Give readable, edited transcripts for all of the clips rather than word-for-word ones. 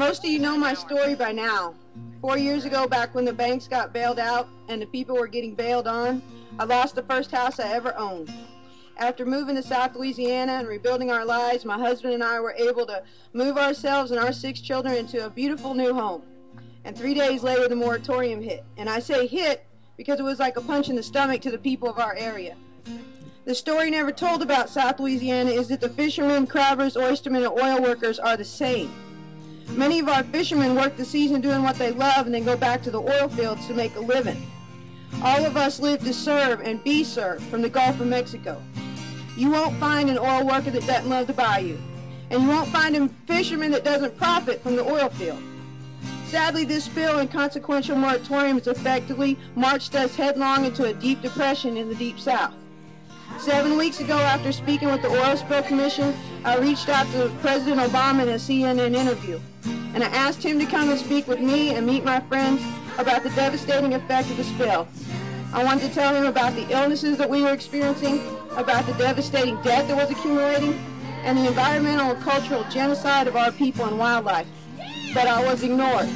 Most of you know my story by now. 4 years ago, back when the banks got bailed out and the people were getting bailed on, I lost the first house I ever owned. After moving to South Louisiana and rebuilding our lives, my husband and I were able to move ourselves and our 6 children into a beautiful new home. And 3 days later, the moratorium hit. And I say hit because it was like a punch in the stomach to the people of our area. The story never told about South Louisiana is that the fishermen, crabbers, oystermen, and oil workers are the same. Many of our fishermen work the season doing what they love and then go back to the oil fields to make a living. All of us live to serve and be served from the Gulf of Mexico. You won't find an oil worker that doesn't love the bayou, and you won't find a fisherman that doesn't profit from the oil field. Sadly, this spill and consequential moratorium has effectively marched us headlong into a deep depression in the Deep South. 7 weeks ago, after speaking with the Oil Spill Commission, I reached out to President Obama in a CNN interview, and I asked him to come and speak with me and meet my friends about the devastating effect of the spill. I wanted to tell him about the illnesses that we were experiencing, about the devastating debt that was accumulating, and the environmental and cultural genocide of our people and wildlife. But I was ignored.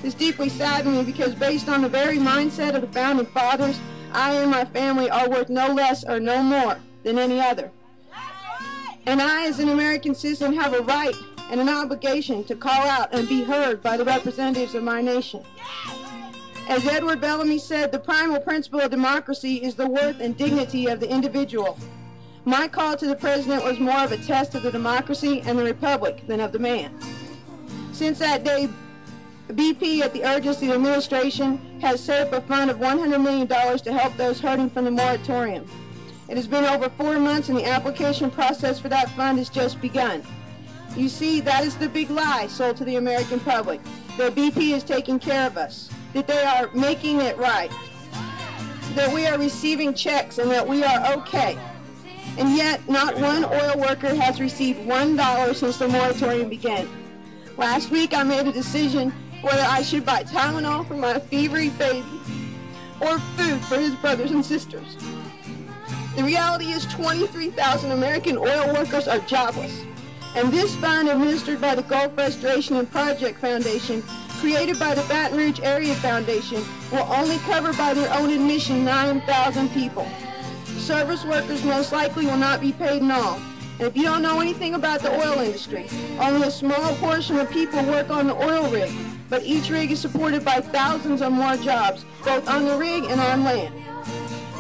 This deeply saddened me because based on the very mindset of the Founding Fathers, I and my family are worth no less or no more than any other. And I, as an American citizen, have a right and an obligation to call out and be heard by the representatives of my nation. As Edward Bellamy said, the primal principle of democracy is the worth and dignity of the individual. My call to the President was more of a test of the democracy and the republic than of the man. Since that day, BP, at the urgency of the administration, has set up a fund of $100 million to help those hurting from the moratorium. It has been over 4 months and the application process for that fund has just begun. You see, that is the big lie sold to the American public, that BP is taking care of us, that they are making it right, that we are receiving checks and that we are okay. And yet, not one oil worker has received $1 since the moratorium began. Last week, I made a decision whether I should buy Tylenol for my fevering baby or food for his brothers and sisters. The reality is 23,000 American oil workers are jobless, and this fund, administered by the Gulf Restoration and Project Foundation, created by the Baton Rouge Area Foundation, will only cover by their own admission 9,000 people. Service workers most likely will not be paid in all. And if you don't know anything about the oil industry, only a small portion of people work on the oil rig, but each rig is supported by thousands of more jobs, both on the rig and on land.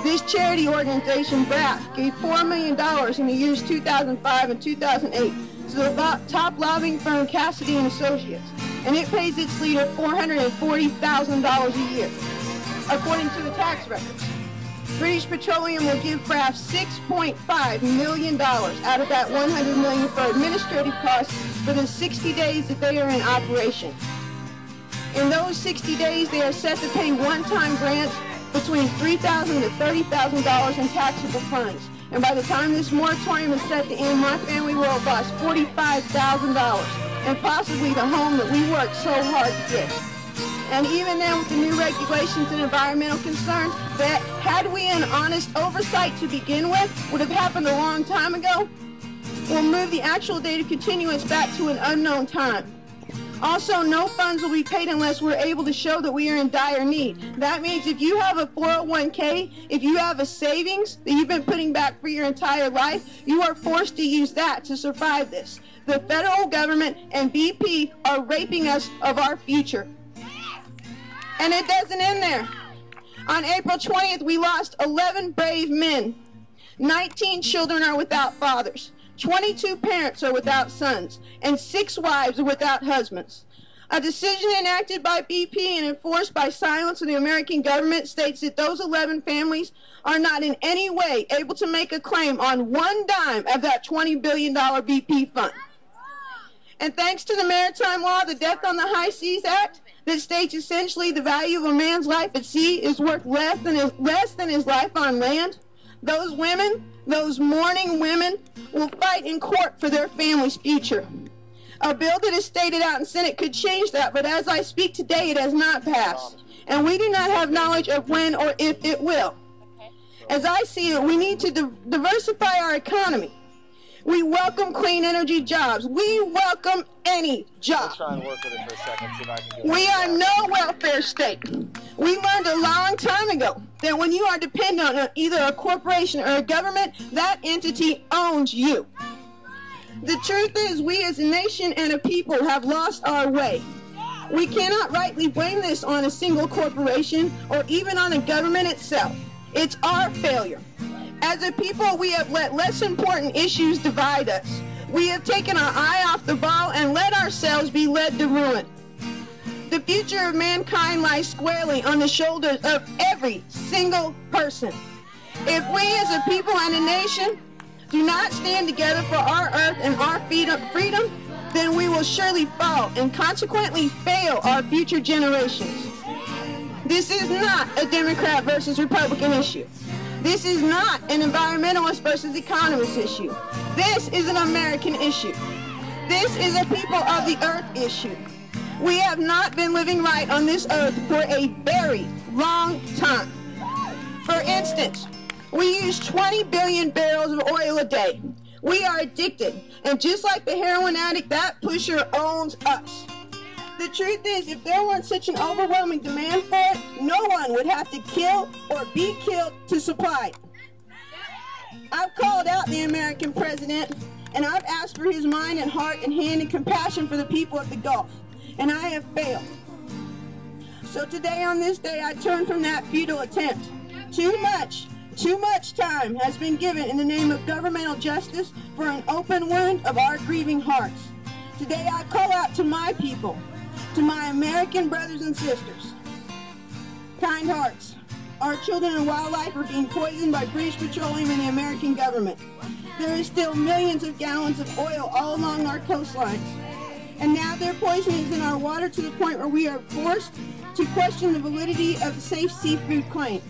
This charity organization, BRAF, gave $4 million in the years 2005 and 2008 to the top lobbying firm Cassidy & Associates, and it pays its leader $440,000 a year, according to the tax records. British Petroleum will give BRAF $6.5 million out of that $100 million for administrative costs for the 60 days that they are in operation. In those 60 days, they are set to pay one-time grants between $3,000 to $30,000 in taxable funds. And by the time this moratorium is set to end, my family will have lost $45,000 and possibly the home that we worked so hard to get. And even then, with the new regulations and environmental concerns, that had we an honest oversight to begin with, would have happened a long time ago, will move the actual date of continuance back to an unknown time. Also, no funds will be paid unless we're able to show that we are in dire need. That means if you have a 401k, if you have a savings that you've been putting back for your entire life, you are forced to use that to survive this. The federal government and BP are raping us of our future. And it doesn't end there. On April 20th, we lost 11 brave men. 19 children are without fathers. 22 parents are without sons. And 6 wives are without husbands. A decision enacted by BP and enforced by silence of the American government states that those 11 families are not in any way able to make a claim on one dime of that $20 billion BP fund. And thanks to the maritime law, the Death on the High Seas Act, that states essentially the value of a man's life at sea is worth less than his life on land, those women, those mourning women, will fight in court for their family's future. A bill that is stated out in Senate could change that, but as I speak today, it has not passed. And we do not have knowledge of when or if it will. As I see it, we need to diversify our economy. We welcome clean energy jobs. We welcome any job. I'll try and work with it for a second, see if I can get We are no welfare state. We learned a long time ago that when you are dependent on either a corporation or a government, that entity owns you. The truth is, we as a nation and a people have lost our way. We cannot rightly blame this on a single corporation or even on the government itself. It's our failure. As a people, we have let less important issues divide us. We have taken our eye off the ball and let ourselves be led to ruin. The future of mankind lies squarely on the shoulders of every single person. If we as a people and a nation do not stand together for our earth and our freedom, then we will surely fall and consequently fail our future generations. This is not a Democrat versus Republican issue. This is not an environmentalist versus economist issue. This is an American issue. This is a people of the earth issue. We have not been living right on this earth for a very long time. For instance, we use 20 billion barrels of oil a day. We are addicted, and just like the heroin addict, that pusher owns us. The truth is, if there weren't such an overwhelming demand for it, no one would have to kill or be killed to supply it. I've called out the American president, and I've asked for his mind and heart and hand and compassion for the people of the Gulf, and I have failed. So today, on this day, I turn from that futile attempt. Too much time has been given in the name of governmental justice for an open wound of our grieving hearts. Today, I call out to my people, to my American brothers and sisters. Kind hearts, our children and wildlife are being poisoned by British petroleum and the American government. There is still millions of gallons of oil all along our coastlines. And now their poison is in our water to the point where we are forced to question the validity of the safe seafood claim.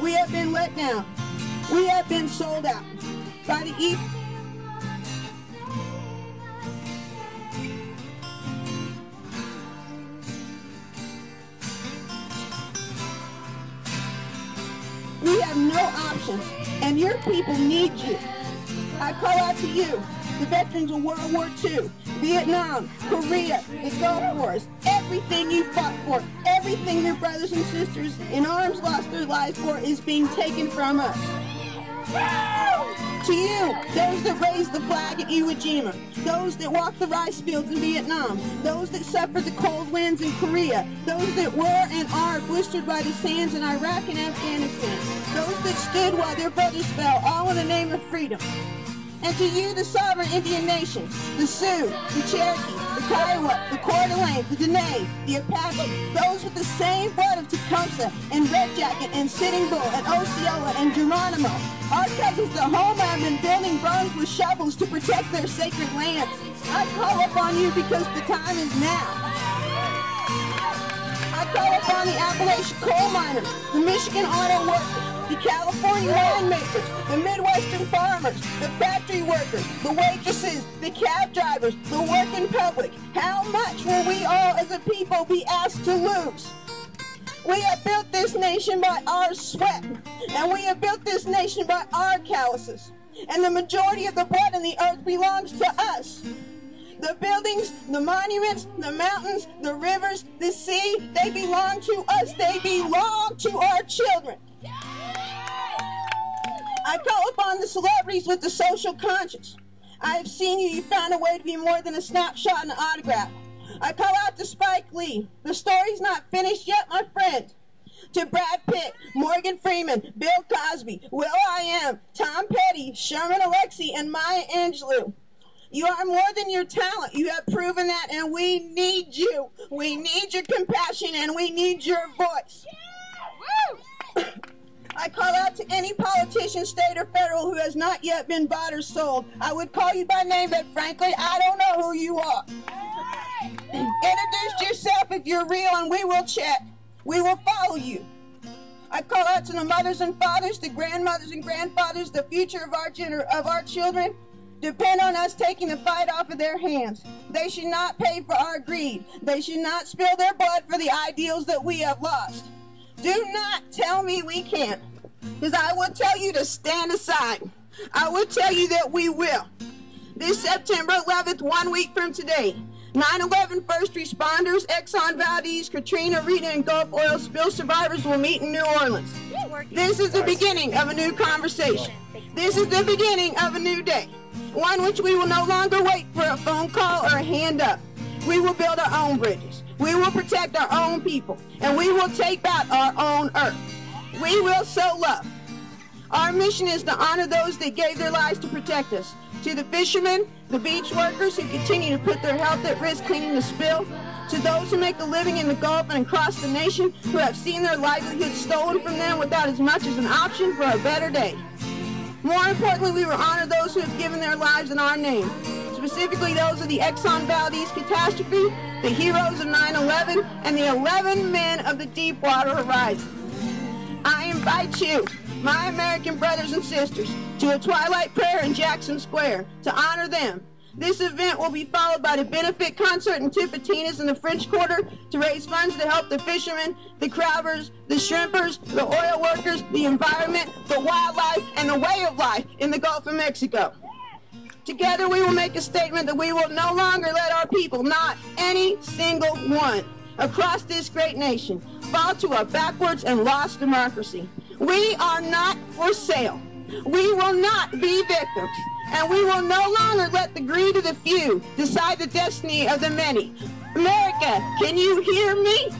We have been let down. We have been sold out by the We have no options, and your people need you. I call out to you, the veterans of World War II, Vietnam, Korea, the Gulf Wars, everything you fought for, everything your brothers and sisters in arms lost their lives for is being taken from us. To you, those that raised the flag at Iwo Jima, those that walked the rice fields in Vietnam, those that suffered the cold winds in Korea, those that were and are blistered by the sands in Iraq and Afghanistan, those that stood while their brothers fell, all in the name of freedom. And to you, the sovereign Indian nations, the Sioux, the Cherokee, the Kiowa, the Coeur d'Alene, the Dene, the Apache, those with the same blood of Tecumseh and Red Jacket and Sitting Bull and Osceola and Geronimo. Our cousins at home have been building barns with shovels to protect their sacred lands. I call upon you because the time is now. I call upon the Appalachian coal miners, the Michigan auto workers, the California winemakers, the Midwestern farmers, the factory workers, the waitresses, the cab drivers, the working public. How much will we all as a people be asked to lose? We have built this nation by our sweat, and we have built this nation by our calluses. And the majority of the blood in the earth belongs to us. The buildings, the monuments, the mountains, the rivers, the sea, they belong to us. They belong to our children. I call upon the celebrities with the social conscience. I have seen you. You found a way to be more than a snapshot and an autograph. I call out to Spike Lee. The story's not finished yet, my friend. To Brad Pitt, Morgan Freeman, Bill Cosby, will.i.am, Tom Petty, Sherman Alexie, and Maya Angelou. You are more than your talent. You have proven that, and we need you. We need your compassion, and we need your voice. Yeah. I call out to any politician, state or federal, who has not yet been bought or sold. I would call you by name, but frankly, I don't know who you are. Introduce yourself if you're real, and we will chat. We will follow you. I call out to the mothers and fathers, the grandmothers and grandfathers, the future of our children. Depend on us taking the fight off of their hands. They should not pay for our greed. They should not spill their blood for the ideals that we have lost. Do not tell me we can't, because I will tell you to stand aside. I will tell you that we will. This September 11th, 1 week from today, 9/11 first responders, Exxon Valdez, Katrina, Rita, and Gulf oil spill survivors will meet in New Orleans. This is the beginning of a new conversation. This is the beginning of a new day, one which we will no longer wait for a phone call or a hand up. We will build our own bridges. We will protect our own people, and we will take back our own earth. We will sow love. Our mission is to honor those that gave their lives to protect us. To the fishermen, the beach workers who continue to put their health at risk cleaning the spill, to those who make a living in the Gulf and across the nation who have seen their livelihoods stolen from them without as much as an option for a better day. More importantly, we will honor those who have given their lives in our name, specifically those of the Exxon Valdez catastrophe, the heroes of 9/11, and the 11 men of the Deepwater Horizon. I invite you, my American brothers and sisters, to a twilight prayer in Jackson Square to honor them. This event will be followed by the benefit concert in Tipitina's in the French Quarter to raise funds to help the fishermen, the crabbers, the shrimpers, the oil workers, the environment, the wildlife, and the way of life in the Gulf of Mexico. Together we will make a statement that we will no longer let our people, not any single one, across this great nation, fall to a backwards and lost democracy. We are not for sale. We will not be victims. And we will no longer let the greed of the few decide the destiny of the many. America, can you hear me?